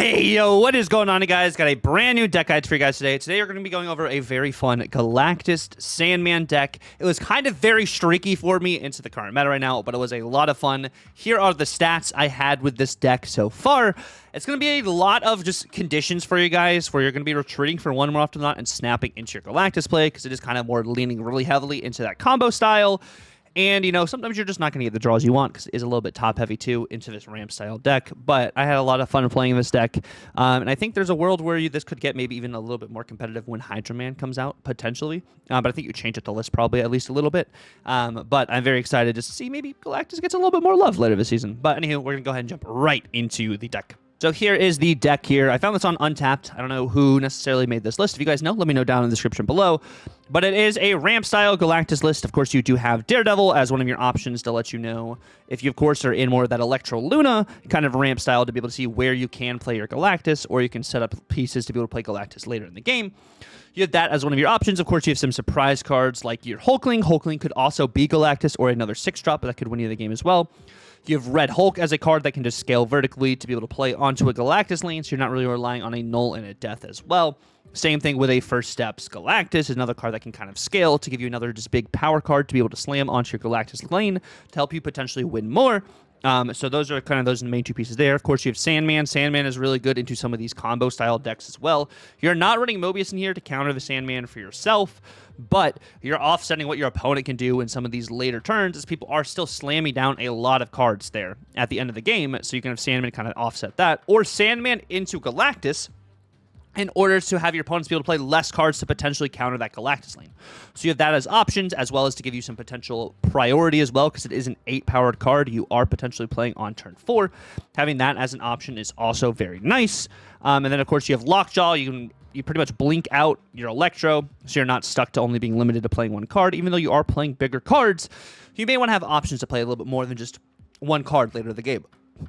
Hey, yo, what is going on, guys? Got a brand new deck guide for you guys today. Today, we're going to be going over a very fun Galactus Sandman deck. It was kind of very streaky for me into the current meta right now, but it was a lot of fun. Here are the stats I had with this deck so far. It's going to be a lot of just conditions for you guys, where you're going to be retreating for one more often than not and snapping into your Galactus play, because it is kind of more leaning really heavily into that combo style. And, you know, sometimes you're just not going to get the draws you want because it is a little bit top-heavy, too, into this ramp-style deck. But I had a lot of fun playing this deck. And I think there's a world where this could get maybe even a little bit more competitive when Hydra Man comes out, potentially. But I think you change up the list probably at least a little bit. But I'm very excited just to see maybe Galactus gets a little bit more love later this season. But anywho, we're going to go ahead and jump right into the deck. So here is the deck here. I found this on Untapped. I don't know who necessarily made this list. If you guys know, let me know down in the description below. But it is a ramp-style Galactus list. Of course, you do have Daredevil as one of your options to let you know if you, of course, are in more of that Electro Luna kind of ramp style to be able to see where you can play your Galactus, or you can set up pieces to be able to play Galactus later in the game. You have that as one of your options. Of course, you have some surprise cards like your Hulkling. Hulkling could also be Galactus or another 6-drop, but that could win you the game as well. You have Red Hulk as a card that can just scale vertically to be able to play onto a Galactus lane, so you're not really relying on a null and a death as well. Same thing with a First Steps Galactus, is another card that can kind of scale to give you another just big power card to be able to slam onto your Galactus lane to help you potentially win more. So those are kind of the main two pieces there. Of course, you have Sandman. Sandman is really good into some of these combo style decks as well. You're not running Mobius in here to counter the Sandman for yourself, but you're offsetting what your opponent can do in some of these later turns, as people are still slamming down a lot of cards there at the end of the game. So you can have Sandman kind of offset that, or Sandman into Galactus, in order to have your opponents be able to play less cards to potentially counter that Galactus lane. So you have that as options, as well as to give you some potential priority as well, because it is an 8-powered card you are potentially playing on turn 4. Having that as an option is also very nice. And then, of course, you have Lockjaw. You pretty much blink out your Electro, so you're not stuck to only being limited to playing one card. Even though you are playing bigger cards, you may want to have options to play a little bit more than just one card later in the game.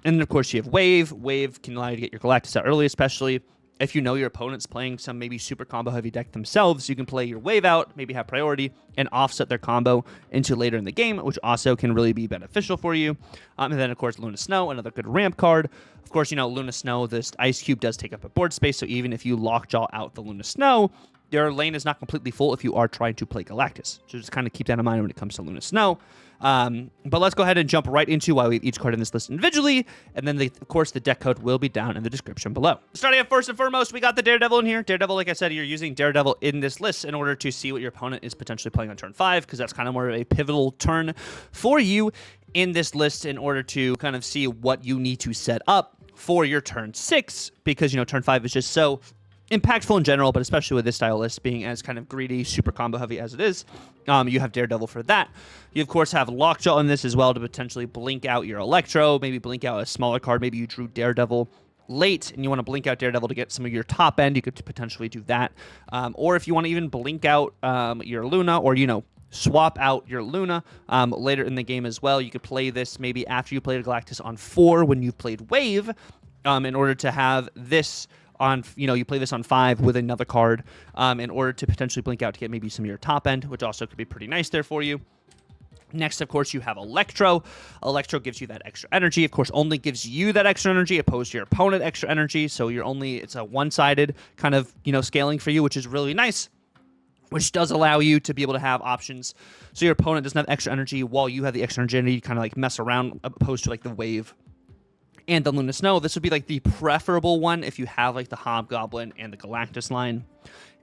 And then, of course, you have Wave. Wave can allow you to get your Galactus out early, especially if you know your opponent's playing some maybe super combo heavy deck themselves. You can play your Wave out, maybe have priority, and offset their combo into later in the game, which also can really be beneficial for you. And then, of course, Luna Snow, another good ramp card. Of course, you know, Luna Snow, this Ice Cube does take up a board space, so even if you Lockjaw out the Luna Snow, your lane is not completely full if you are trying to play Galactus. So just kind of keep that in mind when it comes to Luna Snow. But let's go ahead and jump right into why we have each card in this list individually, and then, of course, the deck code will be down in the description below. Starting off first and foremost, we got the Daredevil in here. Daredevil, like I said, you're using Daredevil in this list in order to see what your opponent is potentially playing on turn 5, because that's kind of more of a pivotal turn for you in this list in order to kind of see what you need to set up for your turn 6, because, you know, turn 5 is just so impactful in general, but especially with this style list being as kind of greedy, super combo heavy as it is. You have Daredevil for that. You, of course, have Lockjaw in this as well to potentially blink out your Electro, maybe blink out a smaller card. Maybe you drew Daredevil late and you want to blink out Daredevil to get some of your top end. You could potentially do that. Or if you want to even blink out your Luna, or, you know, swap out your Luna later in the game as well. You could play this maybe after you played Galactus on 4 when you've played Wave, in order to have this on, you know, you play this on 5 with another card in order to potentially blink out to get maybe some of your top end, which also could be pretty nice there for you. Next, of course, you have Electro. Electro gives you that extra energy. Of course, only gives you that extra energy opposed to your opponent extra energy. So it's a one-sided kind of, you know, scaling for you, which is really nice, which does allow you to be able to have options. So your opponent doesn't have extra energy while you have the extra energy to kind of like mess around, opposed to like the Wave and the Luna Snow. This would be like the preferable one if you have like the Hobgoblin and the Galactus line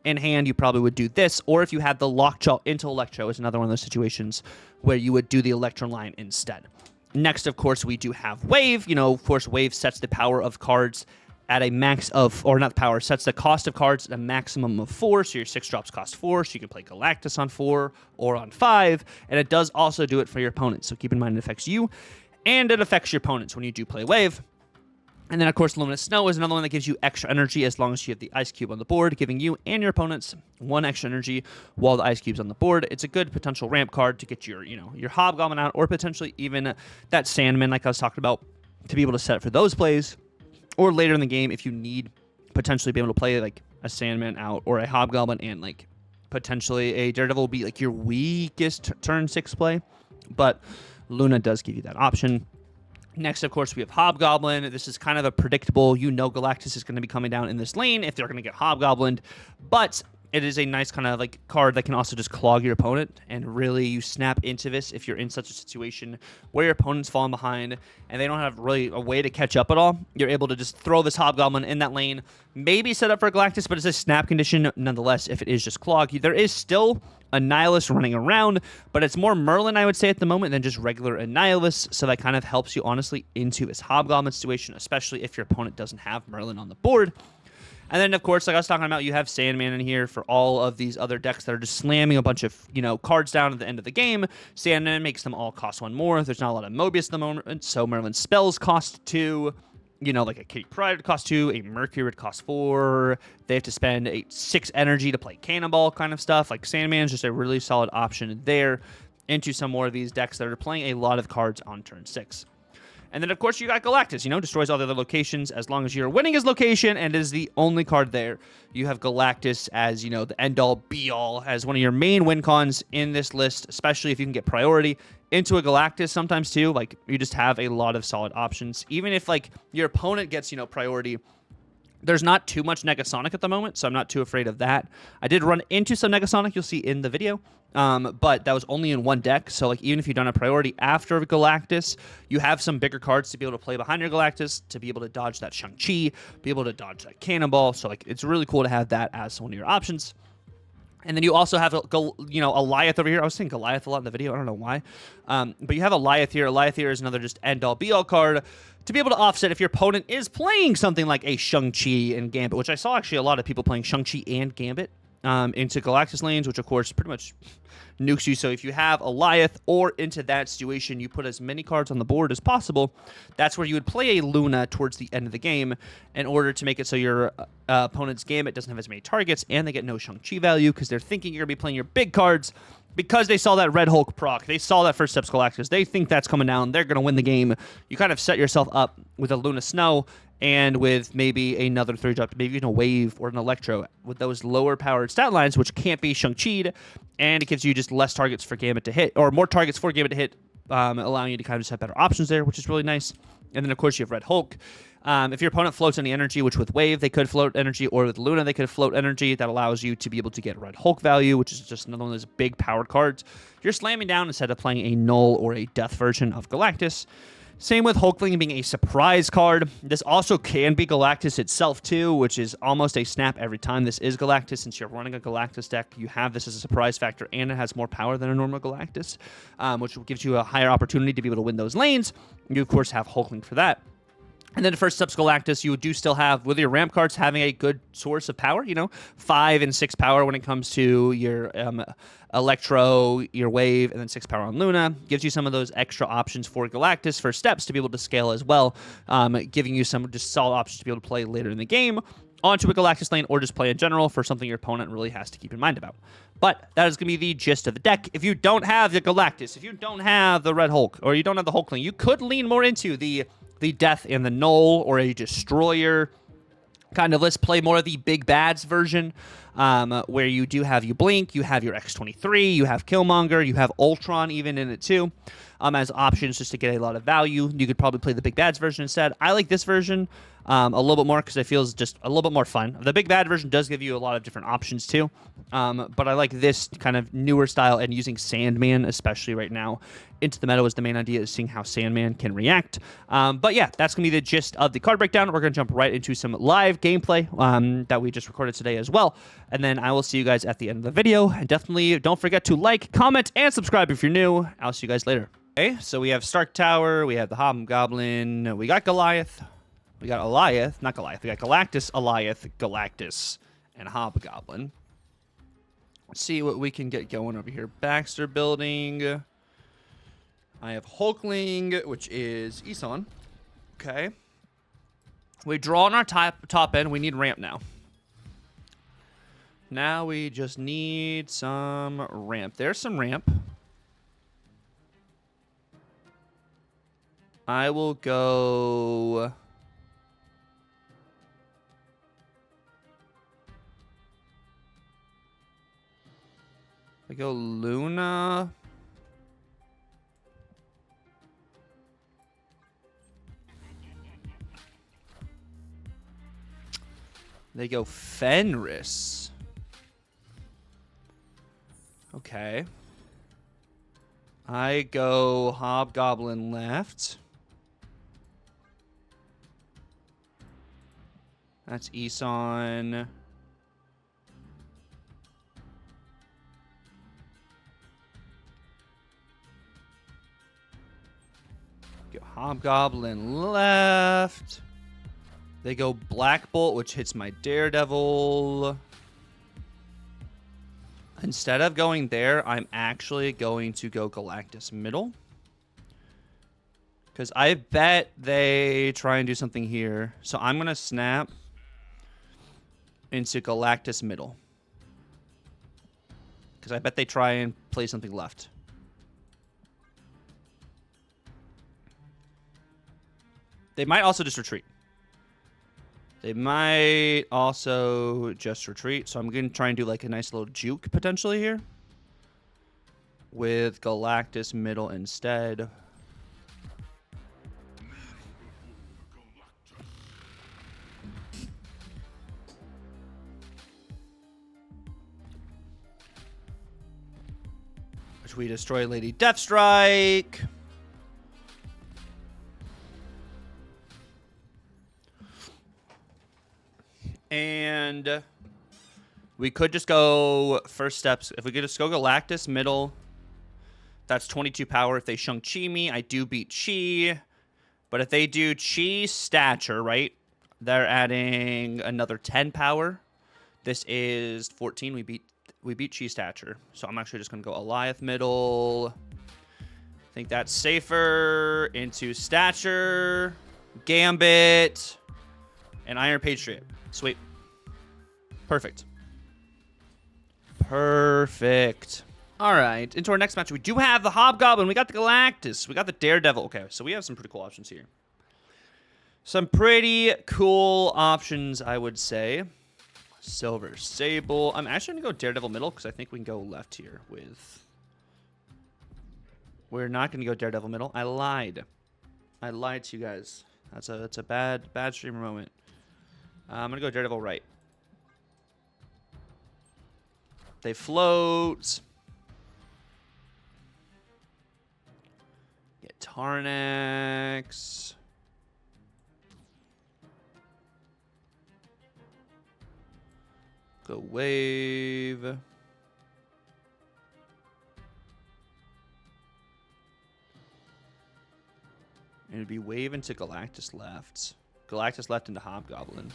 in hand. You probably would do this, or if you had the Lockjaw into Electro, is another one of those situations where you would do the Electro line instead. Next, of course, we do have Wave. You know, of course, Wave sets the power of cards at a max of, or not the power, sets the cost of cards at a maximum of 4, so your 6-drops cost 4, so you can play Galactus on 4 or on 5, and it does also do it for your opponent, so keep in mind it affects you, and it affects your opponents when you do play Wave. And then, of course, Luminous Snow is another one that gives you extra energy as long as you have the Ice Cube on the board, giving you and your opponents 1 extra energy while the Ice Cube's on the board. It's a good potential ramp card to get your, you know, your Hobgoblin out, or potentially even that Sandman, like I was talking about, to be able to set for those plays. Or later in the game, if you need potentially be able to play like a Sandman out or a Hobgoblin, and like potentially a Daredevil will be like your weakest turn 6 play. But Luna does give you that option. Next, of course, we have Hobgoblin. This is kind of a predictable, Galactus is going to be coming down in this lane if they're going to get Hobgoblined. But it is a nice kind of like card that can also just clog your opponent, and really you snap into this if you're in such a situation where your opponent's falling behind and they don't have really a way to catch up at all. You're able to just throw this Hobgoblin in that lane, maybe set up for Galactus, but it's a snap condition nonetheless if it is just clog. There is still a Nihilus running around, but it's more Merlin, I would say, at the moment than just regular Nihilus, so that kind of helps you honestly into this Hobgoblin situation, especially if your opponent doesn't have Merlin on the board. And then, of course, like I was talking about, you have Sandman in here for all of these other decks that are just slamming a bunch of, cards down at the end of the game. Sandman makes them all cost 1 more. There's not a lot of Mobius at the moment, so Merlin's spells cost 2. Like a Kitty Pryde would cost 2, a Mercury would cost 4. They have to spend 6 energy to play Cannonball kind of stuff. Like, Sandman's just a really solid option there into some more of these decks that are playing a lot of cards on turn 6. And then, of course, you got Galactus, destroys all the other locations as long as you're winning his location and is the only card there. You have Galactus as, the end-all, be-all, as one of your main win cons in this list, especially if you can get priority into a Galactus sometimes, too. Like, you just have a lot of solid options. Even if, like, your opponent gets, priority, there's not too much Negasonic at the moment, so I'm not too afraid of that. I did run into some Negasonic, you'll see in the video, but that was only in one deck, so like even if you don't have priority after Galactus, you have some bigger cards to be able to play behind your Galactus, to be able to dodge that Shang-Chi, be able to dodge that Cannonball, so like it's really cool to have that as one of your options. And then you also have, Goliath over here. I was saying Goliath a lot in the video. I don't know why. But you have Goliath here. Goliath here is another just end-all, be-all card to be able to offset if your opponent is playing something like a Shang-Chi and Gambit, which I saw actually a lot of people playing Shang-Chi and Gambit into Galactus lanes, which, of course, pretty much nukes you. So if you have Goliath or into that situation, you put as many cards on the board as possible. That's where you would play a Luna towards the end of the game in order to make it so your opponent's Gambit doesn't have as many targets and they get no Shang-Chi value because they're thinking you're going to be playing your big cards because they saw that Red Hulk proc. They saw that First Steps Galactus. They think that's coming down. They're going to win the game. You kind of set yourself up with a Luna Snow and with maybe another 3-drop, maybe even a Wave or an Electro with those lower powered stat lines, which can't be Shang-Chi'd, and it gives you just less targets for Gambit to hit, or more targets for Gambit to hit, allowing you to kind of just have better options there, which is really nice. And then, of course, you have Red Hulk. If your opponent floats any energy, which with Wave they could float energy, or with Luna they could float energy, that allows you to be able to get Red Hulk value, which is just another one of those big powered cards. You're slamming down instead of playing a null or a death version of Galactus. Same with Hulkling being a surprise card. This also can be Galactus itself too, which is almost a snap every time this is Galactus. Since you're running a Galactus deck, you have this as a surprise factor, and it has more power than a normal Galactus, which gives you a higher opportunity to be able to win those lanes. You, of course, have Hulkling for that. And then First Steps Galactus, you do still have, with your ramp cards, having a good source of power, 5 and 6 power when it comes to your Electro, your Wave, and then 6 power on Luna. Gives you some of those extra options for Galactus First Steps to be able to scale as well, giving you some just solid options to be able to play later in the game onto a Galactus lane, or just play in general for something your opponent really has to keep in mind about. But that is going to be the gist of the deck. If you don't have the Galactus, if you don't have the Red Hulk, or you don't have the Hulkling, you could lean more into the Death and the Null, or a Destroyer kind of list. Play more of the Big Bads version, where you do have Blink, you have your X-23, you have Killmonger, you have Ultron even in it too, as options just to get a lot of value. You could probably play the Big Bads version instead. I like this version a little bit more because it feels just a little bit more fun. The Big Bad version does give you a lot of different options too, but I like this kind of newer style, and using Sandman, especially right now, into the meta is the main idea, is seeing how Sandman can react. But yeah, that's going to be the gist of the card breakdown. We're going to jump right into some live gameplay that we just recorded today as well, and then I will see you guys at the end of the video. And definitely don't forget to like, comment, and subscribe if you're new. I'll see you guys later. Okay, so we have Stark Tower, we have the Hobgoblin, we got Goliath. We got Goliath, not Goliath. We got Galactus, Goliath, Galactus, and Hobgoblin. Let's see what we can get going over here. Baxter building. I have Hulkling, which is Isan. Okay. We draw on our top end. We need ramp now. Now we just need some ramp. There's some ramp. I will go... I go Luna. They go Fenris. Okay. I go Hobgoblin left. That's Isan. Go Hobgoblin left. They go Black Bolt, which hits my Daredevil. Instead of going there, I'm actually going to go Galactus middle. Because I bet they try and do something here. So I'm going to snap into Galactus middle. Because I bet they try and play something left. They might also just retreat. They might also just retreat. So I'm going to try and do like a nice little juke potentially here. With Galactus middle instead. Which we destroy Lady Deathstrike. And we could just go first steps. If we could just go Galactus middle, that's 22 power. If they Shang-Chi me, I do beat Chi. But if they do Chi stature, right, they're adding another 10 power. This is 14. We beat Chi stature. So I'm actually just going to go Alioth middle. I think that's safer. Into stature, Gambit, and Iron Patriot. Sweet. Perfect. Perfect. All right. Into our next match. We do have the Hobgoblin. We got the Galactus. We got the Daredevil. Okay, so we have some pretty cool options here. Some pretty cool options, I would say. Silver Sable. I'm actually going to go Daredevil middle because I think we can go left here with... We're not going to go Daredevil middle. I lied. I lied to you guys. That's a bad streamer moment. I'm going to go Daredevil right. They float. Get Tarnax. Go wave. And it'd be wave into Galactus left. Galactus left into Hobgoblin.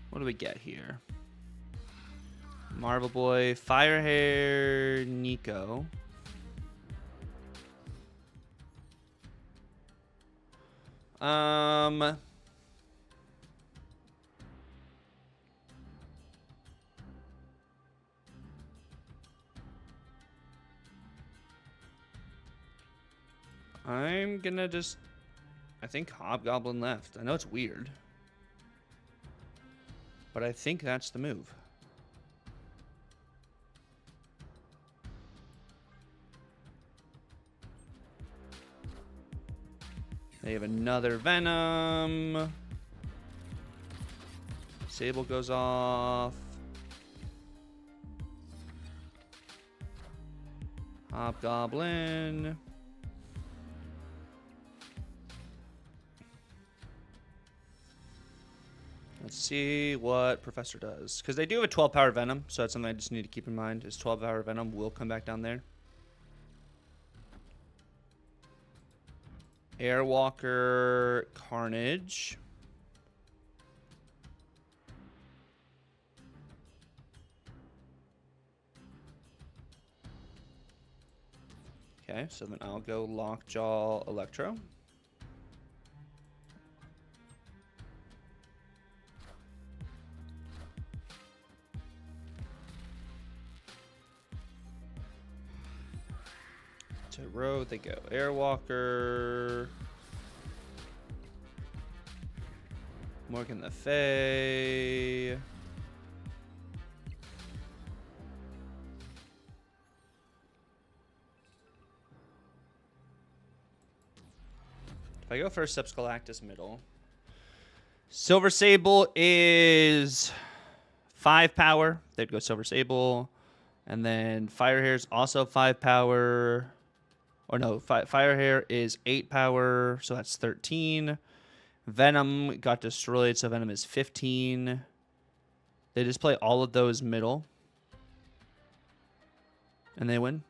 What do we get here? Marvel Boy, Firehair, Nico. I'm gonna just... I think Hobgoblin left. I know it's weird. But I think that's the move. They have another Venom. Sable goes off. Hobgoblin. Let's see what Professor does. Because they do have a 12 power Venom, so that's something I just need to keep in mind. Is 12 power Venom will come back down there. Airwalker, Carnage. Okay, so then I'll go Lockjaw, Electro. To road they go. Airwalker. Morgan Le Fay. If I go first steps Galactus middle. Silver Sable is 5 power. They'd go Silver Sable. And then Fire Hair is also 5 power. Or no, Fire Hair is 8 power, so that's 13. Venom got destroyed, so Venom is 15. They just play all of those middle. And they win.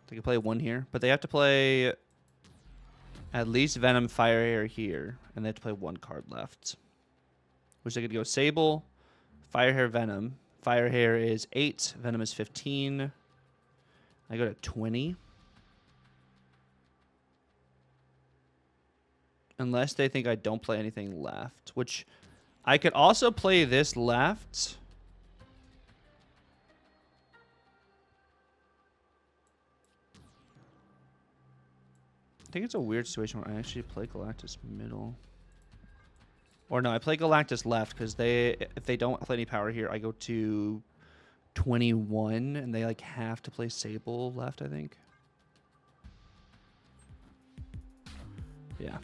They can play 1 here, but they have to play at least Venom, Fire Hair here, and they have to play 1 card left. Which they could go Sable, Fire Hair, Venom. Fire Hair is 8, Venom is 15. I go to 20. Unless they think I don't play anything left, which I could also play this left. I think it's a weird situation where I actually play Galactus middle. Or no, I play Galactus left because if they don't play any power here, I go to 21 and they like have to play Sable left, I think. Yeah.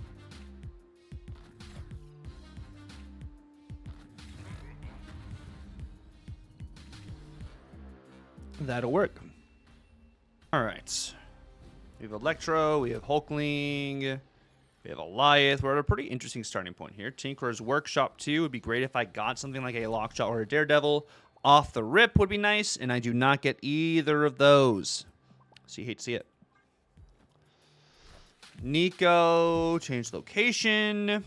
That'll work. All right. We have Electro, we have Hulkling, we have Goliath. We're at a pretty interesting starting point here. Tinkerer's Workshop 2 would be great if I got something like a Lockjaw or a Daredevil. Off the rip would be nice, and I do not get either of those. So you hate to see it. Nico, change location.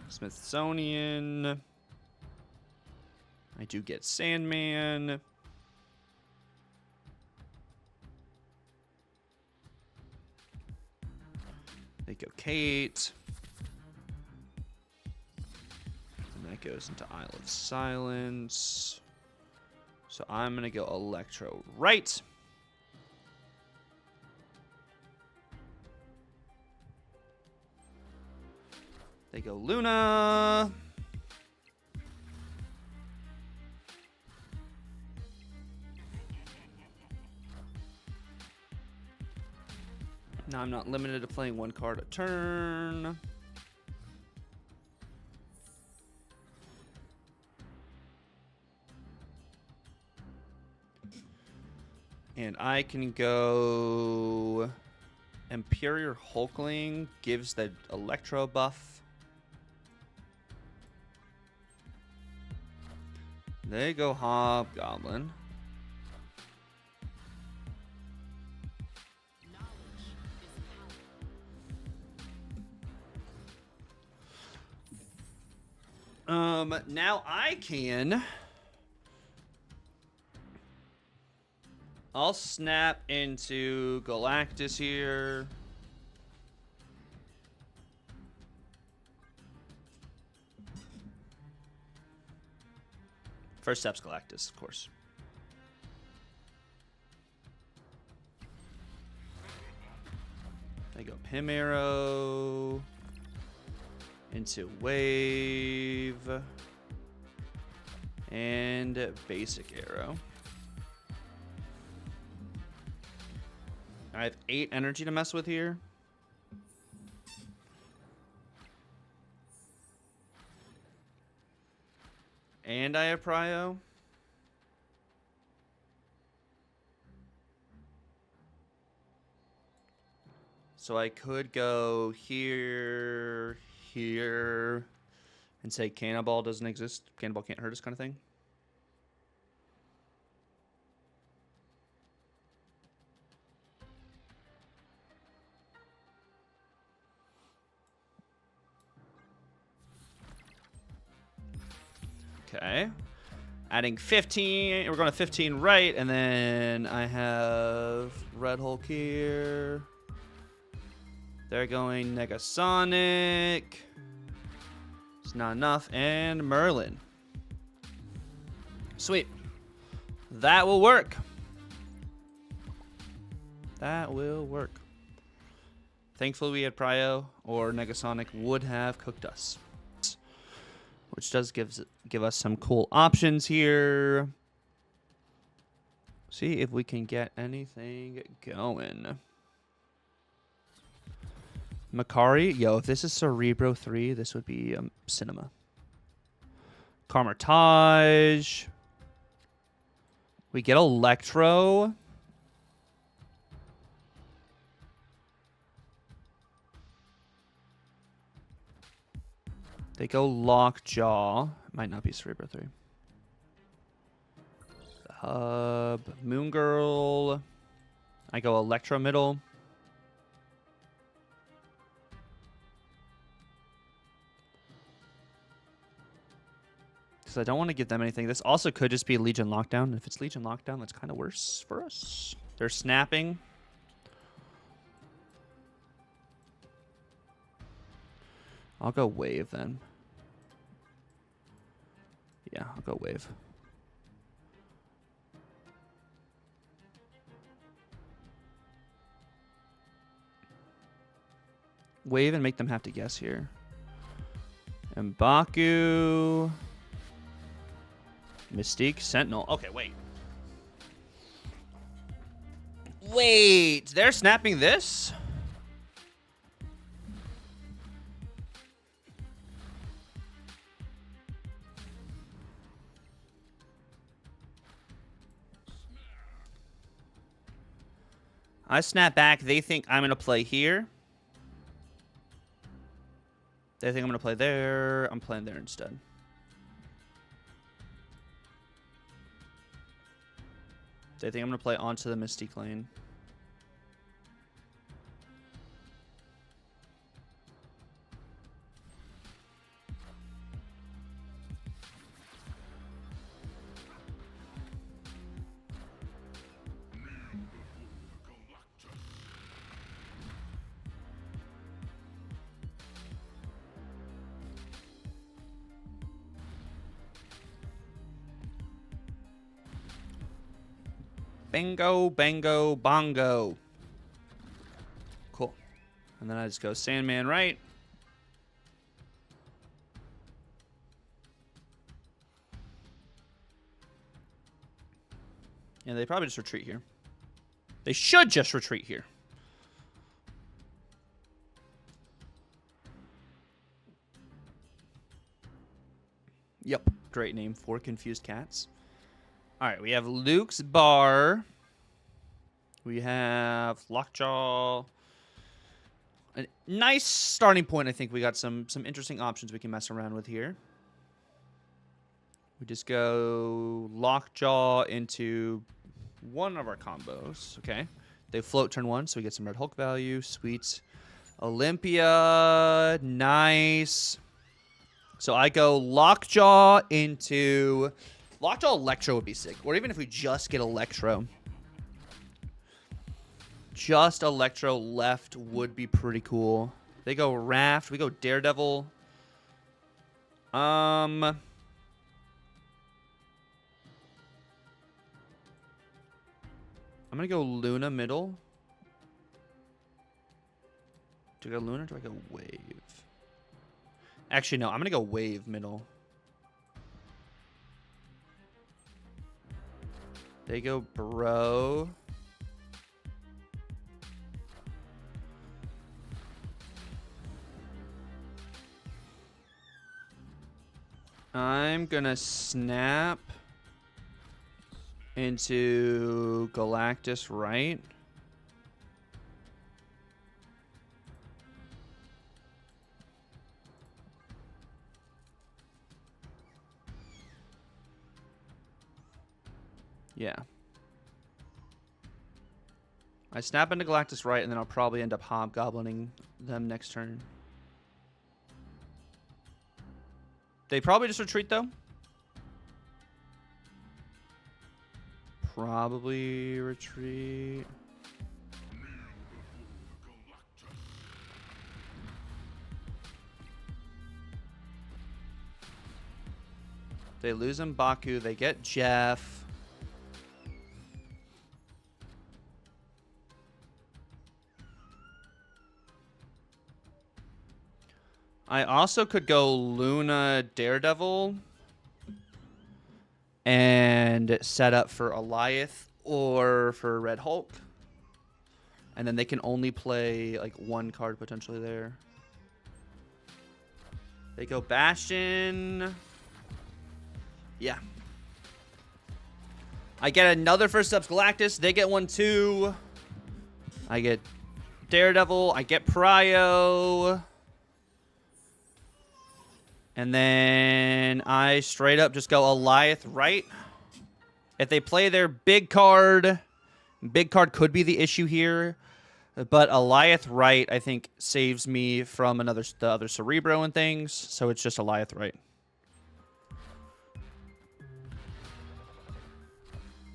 Smithsonian. I do get Sandman. They go Kate. And that goes into Isle of Silence. So I'm going to go Electro right. They go Luna. Now I'm not limited to playing 1 card a turn. And I can go Imperial Hulkling, gives the Electro buff. They go Hobgoblin. Now I'll snap into Galactus here. First steps Galactus, of course. I go Pim Arrow into Wave and Basic Arrow. I have 8 energy to mess with here. And I have Prio. So I could go here, here, and say Cannonball doesn't exist. Cannonball can't hurt us kind of thing. Okay. Adding 15. We're going to 15 right, and then I have Red Hulk here. They're going Negasonic. It's not enough. And Merlin. Sweet. That will work. That will work. Thankfully, we had Prio, or Negasonic would have cooked us. Which does give us some cool options here. See if we can get anything going. Makari, yo, if this is Cerebro 3, this would be cinema. Carmitage. We get Electro. They go Lockjaw. Might not be Cerebro 3. The Hub. Moon Girl. I go Electro middle. Because I don't want to give them anything. This also could just be Legion Lockdown. If it's Legion Lockdown, that's kind of worse for us. They're snapping. I'll go Wave then. Yeah, I'll go Wave. Wave and make them have to guess here. M'Baku. Mystique. Sentinel. Okay, wait. Wait, they're snapping this? I snap back. They think I'm going to play here. They think I'm going to play there. I'm playing there instead. They think I'm going to play onto the Mystique lane. Bingo, bango, bongo. Cool. And then I just go Sandman right. Yeah, they probably just retreat here. They should just retreat here. Yep. Great name for Confused Cats. All right, we have Luke's Bar. We have Lockjaw. A nice starting point. I think we got some interesting options we can mess around with here. We just go Lockjaw into one of our combos. Okay. They float turn one, so we get some Red Hulk value. Sweet. Olympia. Nice. So I go Lockjaw into... Lockjaw Electro would be sick. Or even if we just get Electro. Just Electro left would be pretty cool. They go Raft. We go Daredevil. I'm going to go Luna middle. Do I go Luna or do I go Wave? Actually, no. I'm going to go Wave middle. They go Bro. I'm gonna snap into Galactus right. Yeah. I snap into Galactus right, and then I'll probably end up hobgoblining them next turn. They probably just retreat, though. Probably retreat. They lose M'Baku. They get Jeff. I also could go Luna Daredevil and set up for Eliath, or for Red Hulk. And then they can only play like one card potentially there. They go Bastion. Yeah. I get another first steps Galactus. They get one too. I get Daredevil. I get Prio. And then I straight up just go Alioth right. If they play their big card could be the issue here. But Alioth right, I think, saves me from the other Cerebro and things. So it's just Alioth right.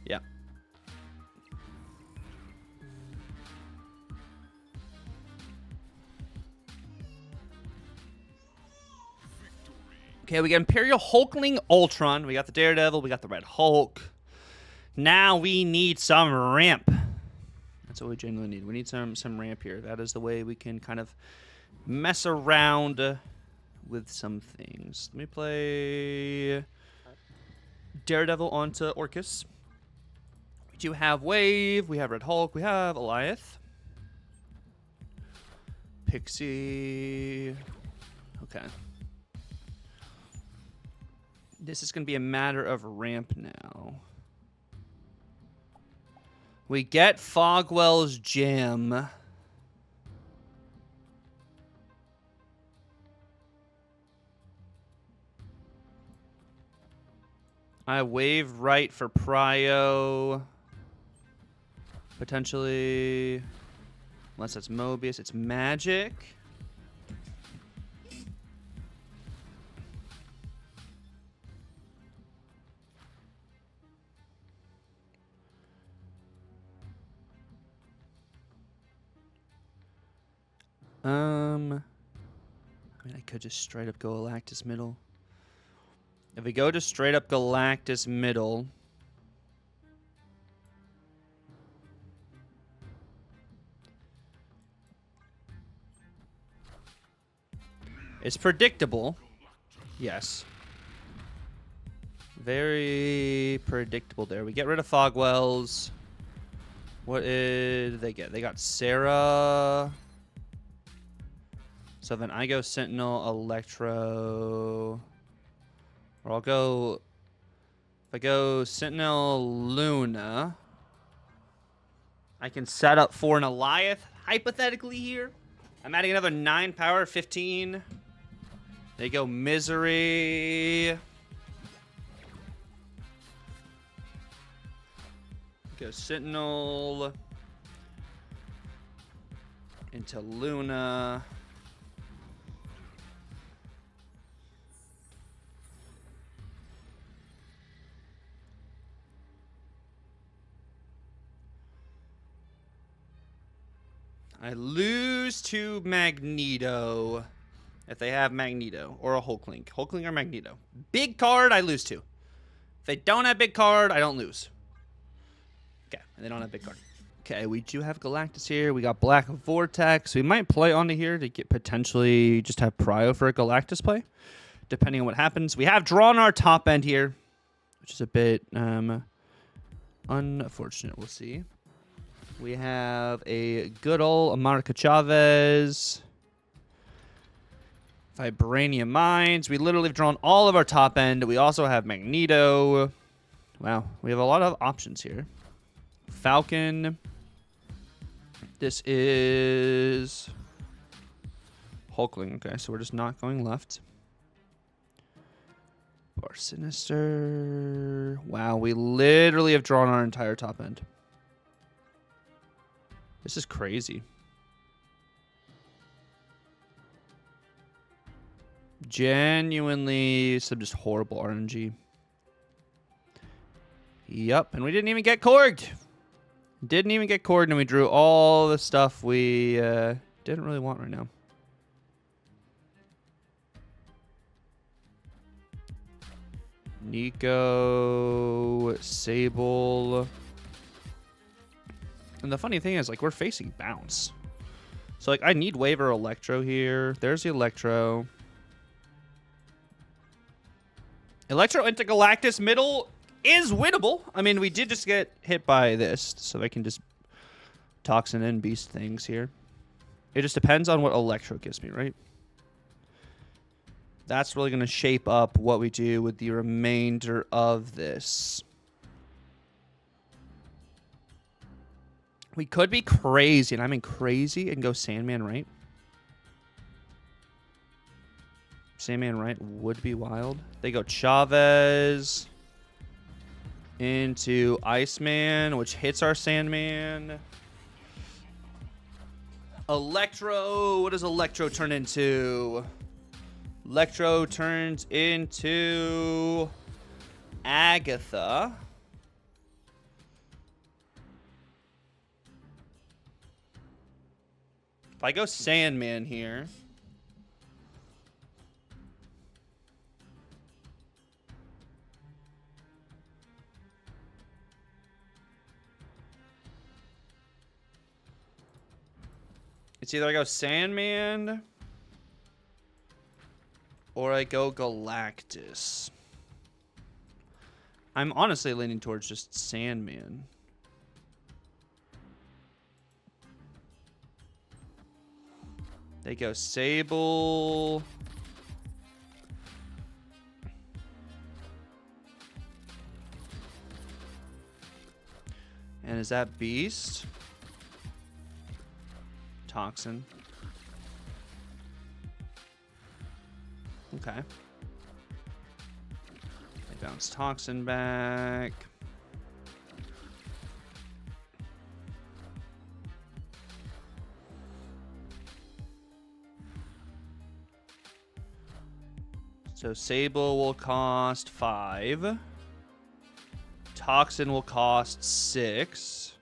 Yeah. Okay, we got Imperial Hulkling Ultron. We got the Daredevil. We got the Red Hulk. Now we need some ramp. That's what we genuinely need. We need some ramp here. That is the way we can kind of mess around with some things. Let me play Daredevil onto Orcus. We do have Wave. We have Red Hulk. We have Alioth. Pixie. Okay. This is going to be a matter of ramp now. We get Fogwell's Gem. I wave right for Prio. Potentially. Unless it's Mobius, it's Magic. I mean, I could just straight up go Galactus middle. If we go to straight up Galactus middle, it's predictable. Yes. Very predictable there. We get rid of Fogwells. What did they get? They got Sarah. So then I go Sentinel, Electro. Or I'll go... If I go Sentinel, Luna, I can set up for an Alioth, hypothetically, here. I'm adding another 9 power, 15. They go Misery. Go Sentinel. Into Luna. I lose to Magneto if they have Magneto or a Hulkling. Hulkling or Magneto. Big card, I lose to. If they don't have big card, I don't lose. Okay, and they don't have big card. Okay, we do have Galactus here. We got Black Vortex. We might play onto here to get potentially just have Prio for a Galactus play, depending on what happens. We have drawn our top end here, which is a bit unfortunate. We'll see. We have a good old America Chavez. Vibranium Mines. We literally have drawn all of our top end. We also have Magneto. Wow, we have a lot of options here. Falcon. This is Hulkling. Okay, so we're just not going left. Bar Sinister. Wow, we literally have drawn our entire top end. This is crazy. Genuinely some just horrible RNG. Yep, and we didn't even get Korged. Didn't even get Korged, and we drew all the stuff we didn't really want right now. Nico, Sable. And the funny thing is, like, we're facing bounce. So, like, I need waiver Electro here. There's the Electro. Electro into Galactus middle. is winnable. I mean, we did just get hit by this, so I can just Toxin and Beast things here. It just depends on what Electro gives me, right? That's really going to shape up what we do with the remainder of this. We could be crazy, and I mean crazy, and go Sandman right. Sandman right would be wild. They go Chavez into Iceman, which hits our Sandman. Electro. What does Electro turn into? Electro turns into Agatha. If I go Sandman here, it's either I go Sandman or I go Galactus. I'm honestly leaning towards just Sandman. They go Sable. And is that Beast? Toxin. Okay. They bounce Toxin back. So Sable will cost 5. Toxin will cost 6.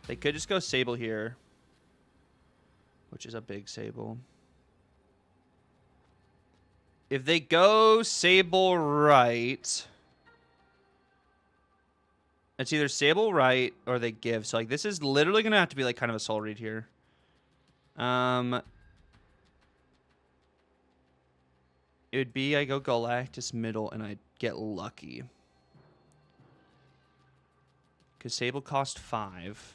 They could just go Sable here, which is a big Sable. If they go Sable right, it's either Sable right or they give. So like this is literally gonna have to be like kind of a soul read here. It would be I go Galactus middle and I get lucky. Because Sable cost 5.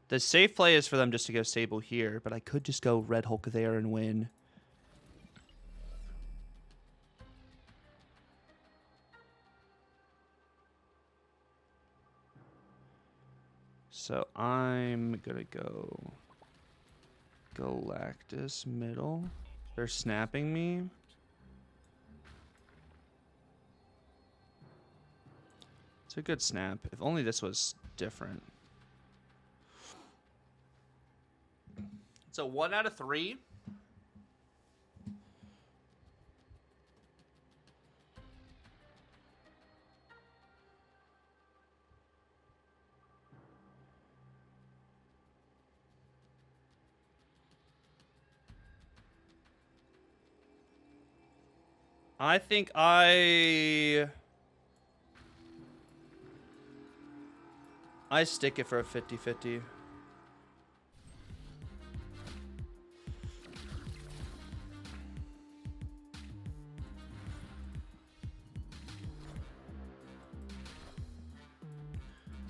The safe play is for them just to go Sable here, but I could just go Red Hulk there and win. So I'm gonna go Galactus middle. They're snapping me. It's a good snap. If only this was different. So 1 out of 3. I think I stick it for a 50-50.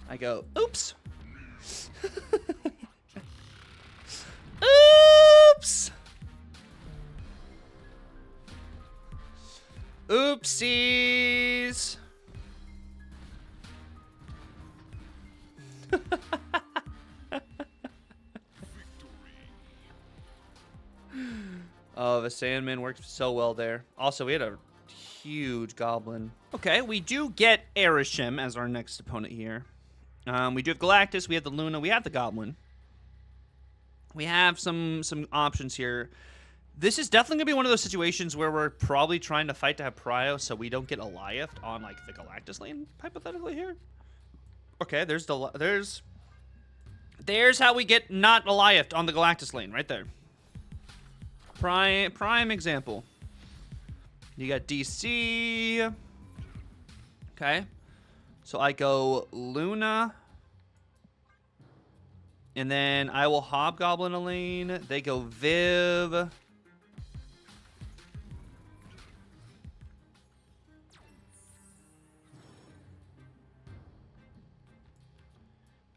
I go, oops. Oops. Oopsies. Oh, the Sandman worked so well there. Also, we had a huge goblin. Okay, we do get Erishim as our next opponent here. We do have Galactus, we have the Luna, we have the Goblin. We have some options here. This is definitely going to be one of those situations where we're probably trying to fight to have Prio so we don't get Eliath on, like, the Galactus lane, hypothetically, here. Okay, there's how we get not Eliath on the Galactus lane, right there. Prime example. You got DC. Okay. So I go Luna. And then I will Hobgoblin a lane. They go Viv.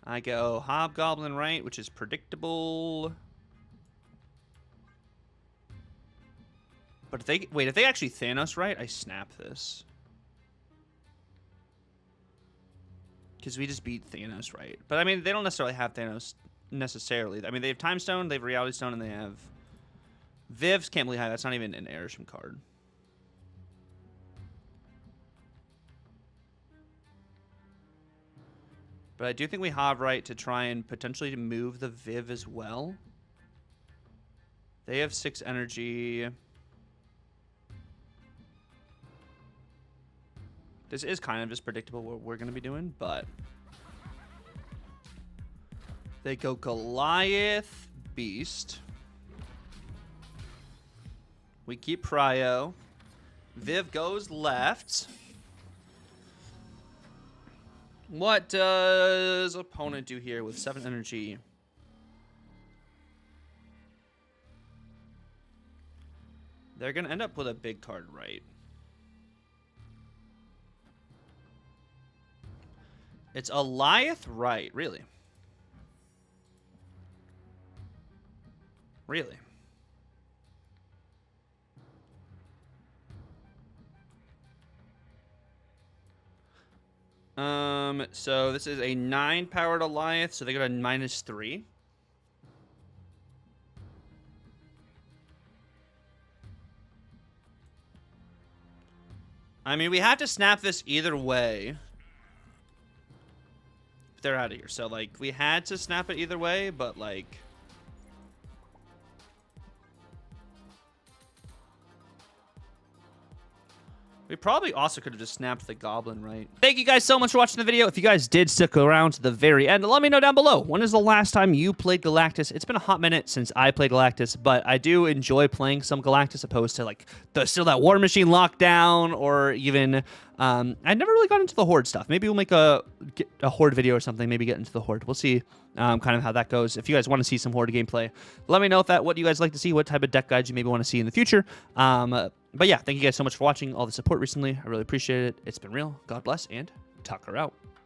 I go Hobgoblin right, which is predictable. But if they wait, if they actually Thanos right, I snap this. Because we just beat Thanos right. But I mean, they don't necessarily have Thanos necessarily. I mean, they have Time Stone, they have Reality Stone, and they have Viv's can't believe high. That's not even an Airship card. But I do think we have right to try and potentially move the Viv as well. They have 6 energy. This is kind of just predictable what we're going to be doing, but they go Goliath, Beast. We keep Prio. Viv goes left. What does opponent do here with 7 energy? They're going to end up with a big card, right? It's Goliath, right? Really? Really? So this is a 9 powered Goliath, so they got a -3. I mean, we have to snap this either way. They're out of here. So, like, we had to snap it either way, but, like... We probably also could have just snapped the Goblin, right? Thank you guys so much for watching the video. If you guys did stick around to the very end, let me know down below. When is the last time you played Galactus? It's been a hot minute since I played Galactus, but I do enjoy playing some Galactus opposed to, like, still that War Machine lockdown or even... I never really got into the Horde stuff. Maybe we'll make a Horde video or something. Maybe get into the Horde. We'll see kind of how that goes. If you guys want to see some Horde gameplay, let me know what you guys like to see, what type of deck guides you maybe want to see in the future. But yeah, thank you guys so much for watching all the support recently. I really appreciate it. It's been real. God bless, and Tucker out.